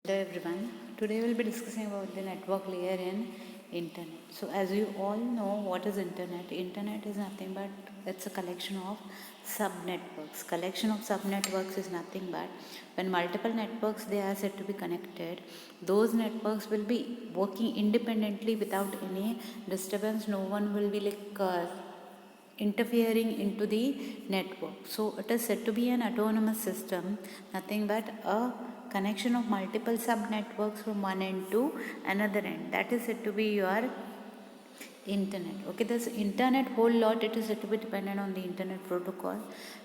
Hello everyone. Today we'll be discussing about the network layer in internet. So as you all know what is internet? Internet is nothing but it's a collection of subnetworks. Collection of subnetworks is nothing but when multiple networks they are said to be connected, those networks will be working independently without any disturbance. No one will be interfering into the network. So it is said to be an autonomous system, nothing but a connection of multiple sub networks from one end to another end. That is said to be your internet. Okay, this internet whole lot it is said to be dependent on the internet protocol,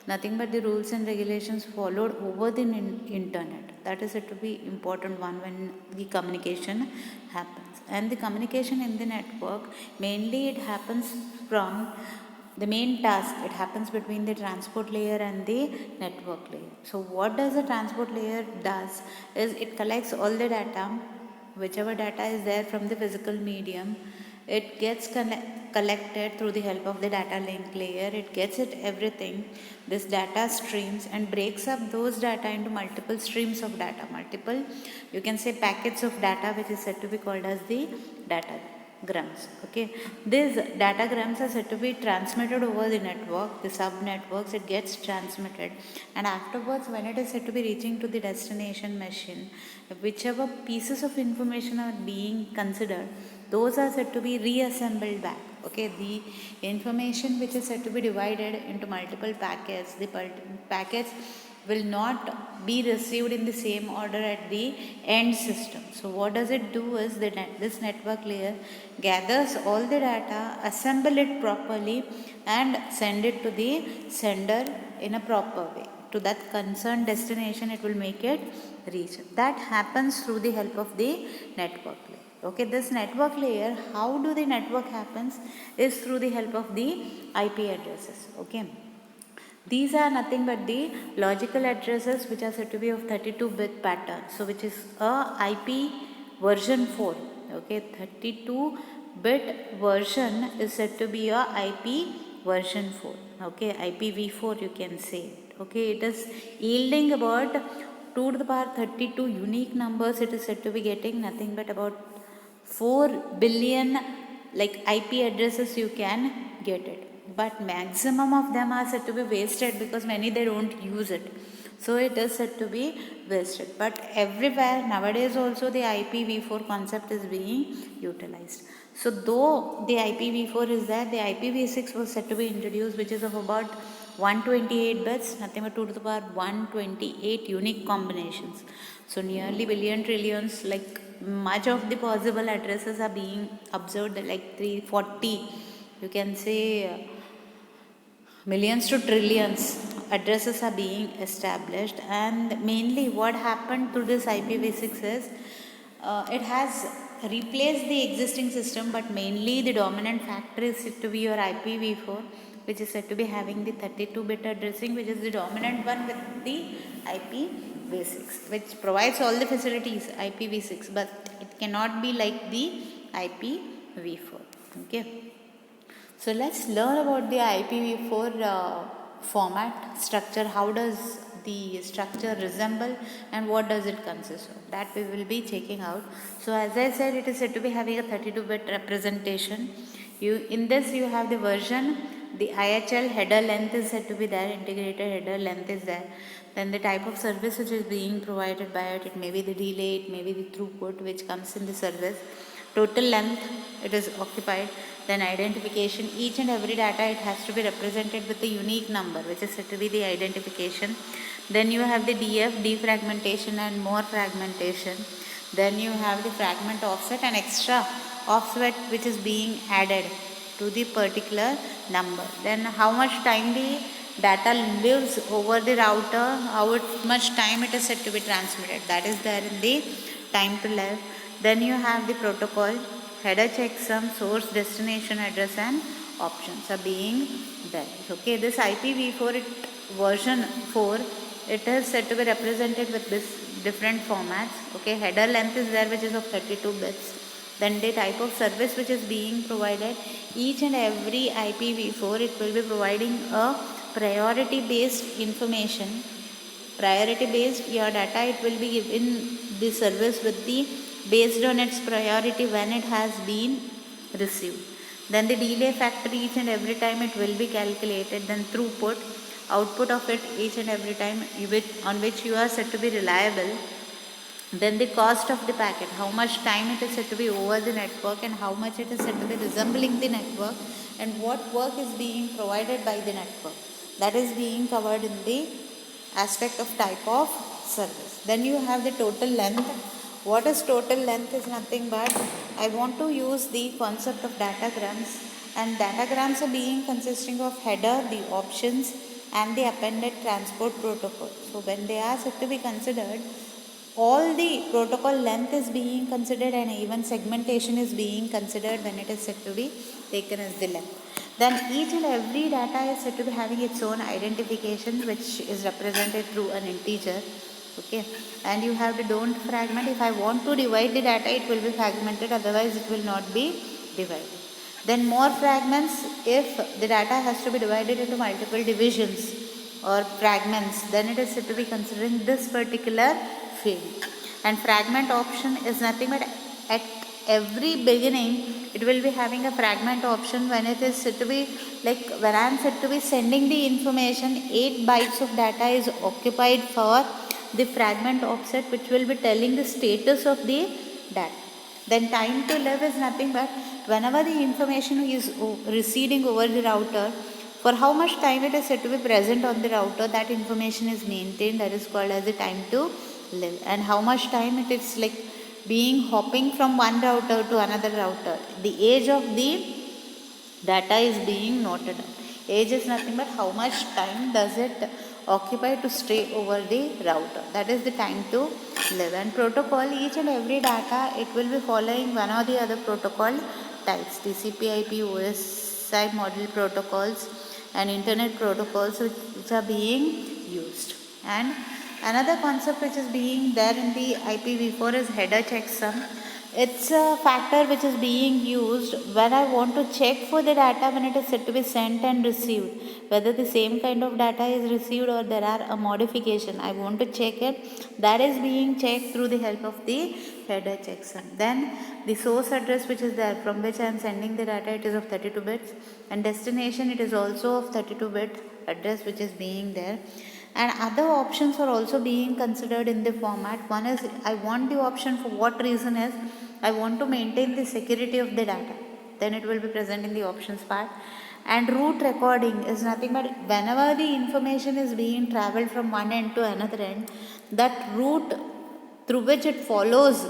nothing but the rules and regulations followed over the internet. That is said to be important one when the communication happens. And the communication in the network mainly it happens from the main task it happens between the transport layer and the network layer. So what does the transport layer does is it collects all the data, whichever data is there from the physical medium, it gets collected through the help of the data link layer. It gets it everything, this data streams, and breaks up those data into multiple streams of data, multiple you can say packets of data, which is said to be called as the datagrams. Okay, these datagrams are said to be transmitted over the network, the sub networks. It gets transmitted, and afterwards when it is said to be reaching to the destination machine, whichever pieces of information are being considered, those are said to be reassembled back. Okay, the information which is said to be divided into multiple packets, the packets will not be received in the same order at the end system. So what does it do is this network layer gathers all the data, assemble it properly, and send it to the sender in a proper way. To that concerned destination it will make it reach. That happens through the help of the network layer. Okay, this network layer, how do the network happens is through the help of the IP addresses. Okay, these are nothing but the logical addresses which are said to be of 32-bit pattern. So which is a IP version 4. Okay, 32-bit version is said to be a IP version 4. Okay, IPv4 you can say. Okay, it is yielding about 2 to the power 32 unique numbers. It is said to be getting nothing but about 4 billion like IP addresses you can get it, but maximum of them are said to be wasted because many they don't use it, so it is said to be wasted. But everywhere nowadays also the IPv4 concept is being utilized. So though the IPv4 is there, the IPv6 was said to be introduced, which is of about 128 bits, nothing but 2 to the power 128 unique combinations. So nearly billion trillions, like much of the possible addresses are being observed, like 340 you can say millions to trillions addresses are being established. And mainly what happened through this IPv6 is it has replaced the existing system, but mainly the dominant factor is said to be your IPv4, which is said to be having the 32-bit addressing, which is the dominant one with the IPv6, which provides all the facilities IPv6, but it cannot be like the IPv4. Okay, so let's learn about the IPv4 format structure. How does the structure resemble and what does it consist of? That we will be checking out. So as I said, it is said to be having a 32-bit representation. In this you have the version, the IHL header length is said to be there, integrated header length is there. Then the type of service which is being provided by it may be the delay, it may be the throughput which comes in the service. Total length it is occupied. Then identification, each and every data it has to be represented with a unique number, which is said to be the identification. Then you have the defragmentation and more fragmentation. Then you have the fragment offset and extra offset which is being added to the particular number. Then how much time the data lives over the router, how much time it is said to be transmitted, that is there in the time to live. Then you have the protocol, header checksum, source, destination address, and options are being there. Okay, this IPv4 version 4, it is said to be represented with this different formats. Okay, header length is there, which is of 32 bits. Then the type of service which is being provided, each and every IPv4 it will be providing a priority based information priority based, your data it will be given the service with the based on its priority when it has been received. Then the delay factor each and every time it will be calculated. Then throughput, output of it each and every time on which you are said to be reliable. Then the cost of the packet, how much time it is said to be over the network and how much it is said to be resembling the network, and what work is being provided by the network. That is being covered in the aspect of type of service. Then you have the total length. What is total length is nothing but I want to use the concept of datagrams, and datagrams are being consisting of header, the options and the appended transport protocol. So when they are said to be considered, all the protocol length is being considered and even segmentation is being considered when it is said to be taken as the length. Then each and every data is said to be having its own identification, which is represented through an integer. Okay, and you have to don't fragment. If I want to divide the data, it will be fragmented, otherwise it will not be divided. Then more fragments, if the data has to be divided into multiple divisions or fragments, then it is said to be considering this particular field. And fragment option is nothing but at every beginning it will be having a fragment option when it is said to be like when I am said to be sending the information, 8 bytes of data is occupied for the fragment offset, which will be telling the status of the data. Then time to live is nothing but whenever the information is receding over the router, for how much time it is said to be present on the router, that information is maintained. That is called as the time to live. And how much time it is like being hopping from one router to another router. The age of the data is being noted down. Age is nothing but how much time does it occupy to stay over the router. That is the time to live. And protocol, each and every data it will be following one or the other protocol types. TCP, IP, OSI model protocols and internet protocols which are being used. And another concept which is being there in the IPv4 is header checksum. It's a factor which is being used when I want to check for the data when it is said to be sent and received, whether the same kind of data is received or there are a modification. I want to check it. That is being checked through the help of the header checksum. Then the source address which is there from which I am sending the data, it is of 32 bits, and destination it is also of 32-bit address which is being there. And other options are also being considered in the format. One is I want the option for what reason is I want to maintain the security of the data, then it will be present in the options part. And route recording is nothing but whenever the information is being traveled from one end to another end, that route through which it follows,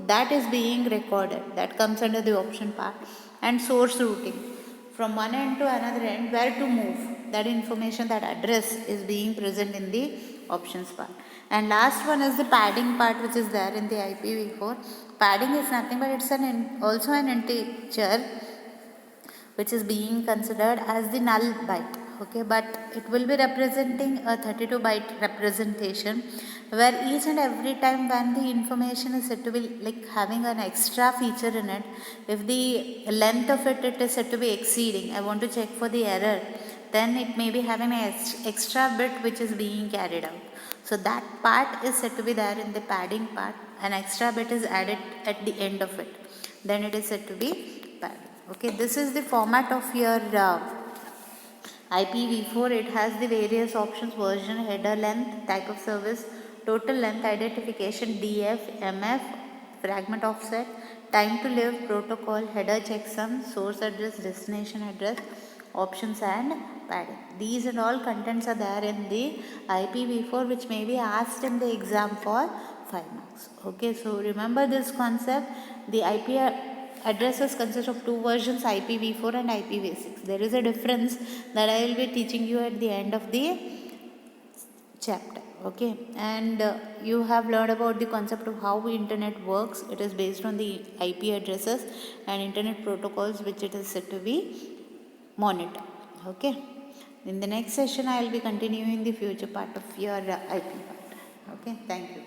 that is being recorded, that comes under the option part. And source routing, from one end to another end, where to move, that information, that address is being present in the options part. And last one is the padding part which is there in the IPv4. Padding is nothing but it's also an integer which is being considered as the null byte. Okay, but it will be representing a 32 byte representation, where each and every time when the information is said to be like having an extra feature in it, if the length of it is said to be exceeding, I want to check for the error, then it may be having an extra bit which is being carried out. So that part is said to be there in the padding part, an extra bit is added at the end of it, then it is said to be padding. Okay, this is the format of your IPv4. It has the various options: version, header length, type of service, total length, identification, DF, MF, fragment offset, time to live, protocol, header checksum, source address, destination address, options and padding. These and all contents are there in the IPv4 which may be asked in the exam for 5 marks. Okay, so remember this concept. The IP addresses consist of two versions, IPv4 and IPv6. There is a difference that I will be teaching you at the end of the chapter. Okay, and you have learned about the concept of how internet works. It is based on the IP addresses and internet protocols which it is said to be monitored. Okay, in the next session I will be continuing the future part of your IP part. Okay, thank you.